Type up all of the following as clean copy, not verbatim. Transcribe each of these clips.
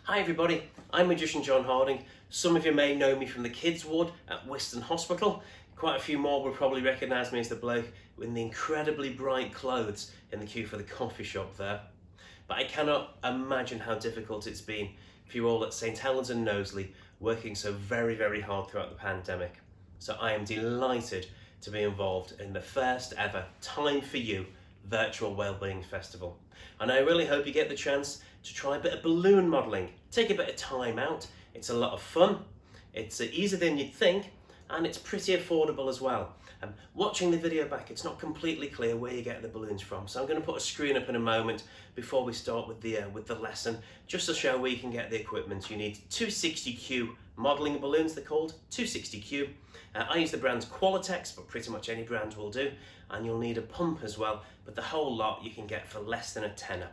Hi everybody, I'm Magician John Harding. Some of you may know me from the kids ward at Wiston Hospital. Quite a few more will probably recognise me as the bloke with the incredibly bright clothes in the queue for the coffee shop there. But I cannot imagine how difficult it's been for you all at St Helens and Knowsley, working so very hard throughout the pandemic. So I am delighted to be involved in the first ever Time for You Virtual Wellbeing Festival. And I really hope you get the chance to try a bit of balloon modelling. Take a bit of time out. It's a lot of fun. It's easier than you'd think, and it's pretty affordable as well. Watching the video back, it's not completely clear where you get the balloons from, so I'm going to put a screen up in a moment before we start with the lesson, just to show where you can get the equipment. You need 260Q modelling balloons, they're called, 260Q. I use the brand Qualitex, but pretty much any brand will do, and you'll need a pump as well, but the whole lot you can get for less than a tenner.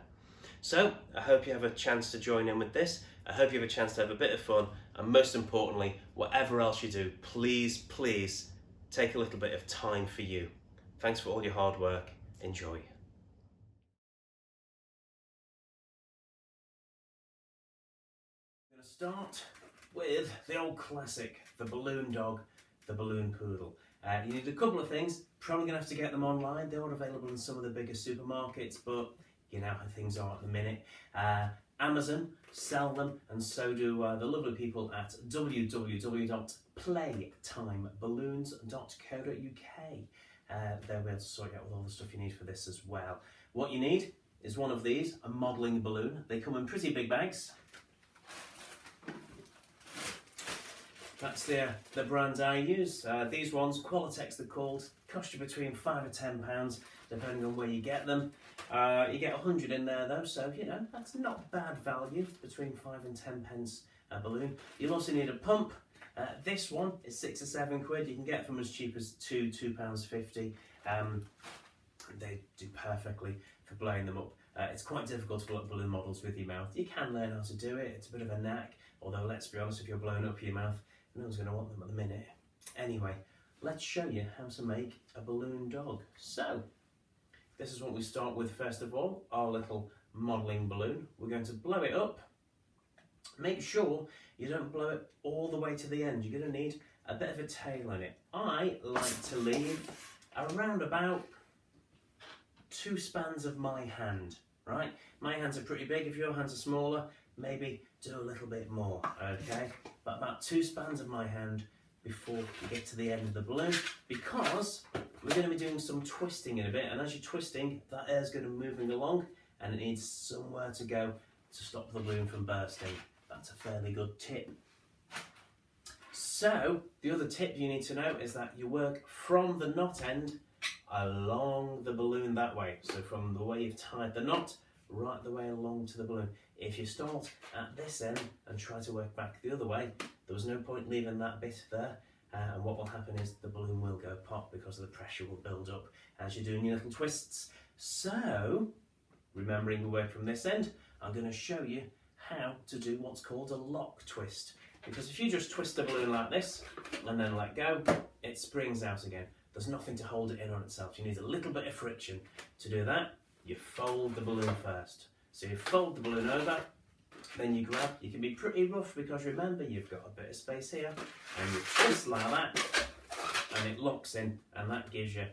So I hope you have a chance to join in with this. I hope you have a chance to have a bit of fun, and most importantly, whatever else you do, please take a little bit of time for you. Thanks for all your hard work. Enjoy. I'm going to start with the old classic, the balloon dog, the balloon poodle. You need a couple of things. Probably going to have to get them online. They are available in some of the bigger supermarkets, but you know how things are at the minute. Amazon sell them, and so do the lovely people at www.playtimeballoons.co.uk. They'll be able to sort you out with all the stuff you need for this as well. What you need is one of these, a modelling balloon. They come in pretty big bags. That's the brand I use. These ones, Qualitex they're called, cost you between £5 or £10 depending on where you get them. You get 100 in there though, so you know, that's not bad value, between 5 and 10 pence a balloon. You'll also need a pump. This one is £6 or £7. You can get them as cheap as £2.50. They do perfectly for blowing them up. It's quite difficult to blow up balloon models with your mouth. You can learn how to do it, it's a bit of a knack, although let's be honest, if you're blowing up your mouth, no one's going to want them at the minute. Anyway, let's show you how to make a balloon dog. So, this is what we start with first of all, our little modelling balloon. We're going to blow it up. Make sure you don't blow it all the way to the end. You're going to need a bit of a tail on it. I like to leave around about 2 spans of my hand, right? My hands are pretty big. If your hands are smaller, maybe do a little bit more, okay? But about 2 spans of my hand before you get to the end of the balloon, because we're going to be doing some twisting in a bit, and as you're twisting, that air's going to be moving along, and it needs somewhere to go to stop the balloon from bursting. That's a fairly good tip. So, the other tip you need to know is that you work from the knot end along the balloon that way. So from the way you've tied the knot, right the way along to the balloon. If you start at this end and try to work back the other way, there was no point leaving that bit there, and what will happen is the balloon will go pop because the pressure will build up as you're doing your little twists. So, remembering to work from this end, I'm going to show you how to do what's called a lock twist. Because if you just twist the balloon like this and then let go, it springs out again. There's nothing to hold it in on itself. You need a little bit of friction. To do that, you fold the balloon first. So you fold the balloon over, then you grab. You can be pretty rough because remember, you've got a bit of space here, and you twist like that, and it locks in, and that gives you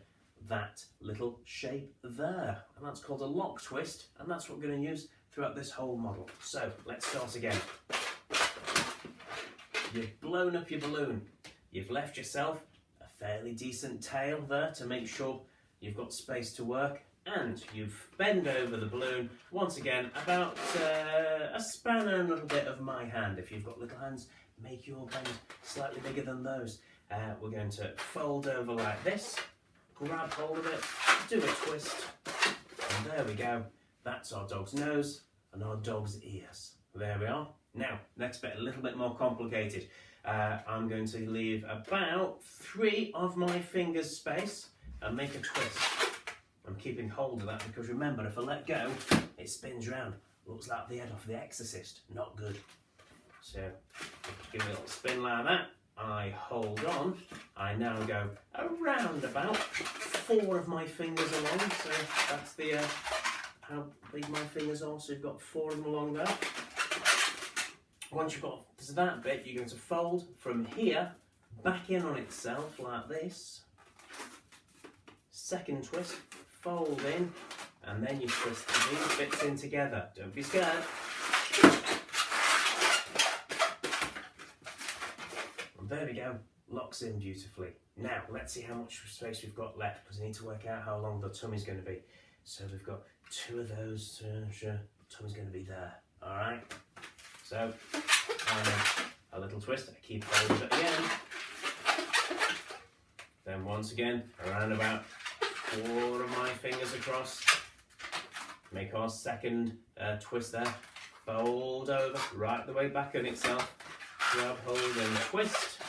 that little shape there. And that's called a lock twist, and that's what we're going to use throughout this whole model. So let's start again. You've blown up your balloon. You've left yourself a fairly decent tail there to make sure you've got space to work. And you've bent over the balloon, once again, about a span and a little bit of my hand. If you've got little hands, make your bend slightly bigger than those. We're going to fold over like this, grab hold of it, do a twist, and there we go. That's our dog's nose and our dog's ears. There we are. Now, next bit, a little bit more complicated. I'm going to leave about 3 of my fingers space and make a twist. I'm keeping hold of that because remember, if I let go, it spins round. Looks like the head off The Exorcist. Not good. So, give it a little spin like that. I hold on. I now go around about 4 of my fingers along. So that's the how big my fingers are. So you've got 4 of them along there. once you've got to that bit, you're going to fold from here back in on itself like this. Second twist, fold in, and then you twist these bits in together. Don't be scared. And there we go, locks in beautifully. Now, let's see how much space we've got left, because I need to work out how long the tummy's going to be. So we've got 2 of those, tummy's going to be there, all right? So, a little twist, I keep holding it again. Then once again, around about 4 of my fingers across. Make our second twist there. Fold over, right the way back on itself. Grab, hold and twist.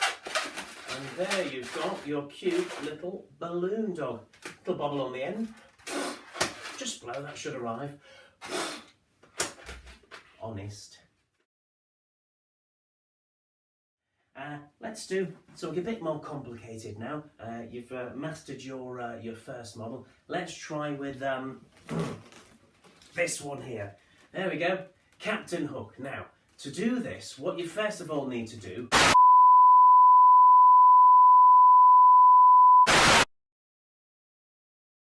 And there you've got your cute little balloon dog. Little bobble on the end. Just blow, that should arrive. Honest. Let's do something a bit more complicated now. You've mastered your first model. Let's try with this one here. There we go, Captain Hook. Now, to do this, what you first of all need to do